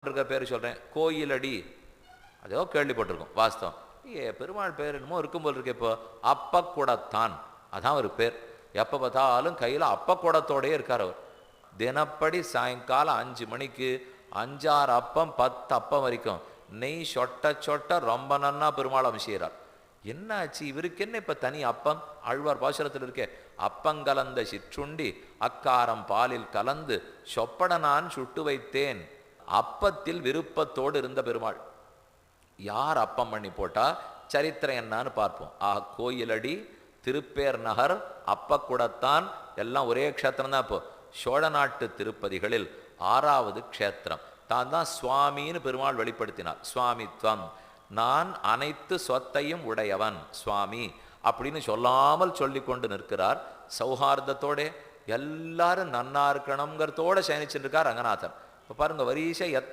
இருக்க பேர் சொல்கிறேன், கோயிலடி, அதோ கேள்விப்பட்டிருக்கோம். வாஸ்தவம் பெருமாள் பேர் என்னமோ இருக்கும் போல் இருக்கு. இப்போ அப்பக்குடத்தான், அதான் ஒரு பேர். எப்போ பார்த்தாலும் கையில் அப்பக்குடத்தோடையே இருக்கார் அவர். தினப்படி சாயங்காலம் 5 மணிக்கு 5-6 அப்பம் 10 அப்பம் வரைக்கும் நெய் சொட்ட சொட்ட ரொம்ப நன்னா பெருமாள் அபிஷேகிறார். என்ன ஆச்சு இவருக்கு? என்ன இப்போ தனி அப்பம்? ஆழ்வார் பாசுரத்தில் இருக்கே, அப்பங்கலந்த சிற்றுண்டி அக்காரம் பாலில் கலந்து சொப்பட நான் சுட்டு வைத்தேன். அப்பத்தில் விருப்பத்தோடு இருந்த பெருமாள். யார் அப்பம் பண்ணி போட்டா சரித்திரம் என்னான்னு பார்ப்போம். கோயிலடி, திருப்பேர் நகர், அப்பக்குடத்தான் எல்லாம் ஒரே க்ஷேத்திரம் தான். இப்போ சோழ நாட்டு திருப்பதிகளில் 6வது க்ஷேத்திரம் தான் தான் சுவாமின்னு பெருமாள் வெளிப்படுத்தினார். சுவாமித்வம், நான் அனைத்து சொத்தையும் உடையவன் சுவாமி அப்படின்னு சொல்லாமல் சொல்லி கொண்டு நிற்கிறார். சௌஹார்தத்தோட எல்லாரும் நன்னா இருக்கணுங்கிறதோட சயனிச்சுட்டு இருக்கார் ரங்கநாதன். இப்போ பாருங்க, வரிசை எத்தனை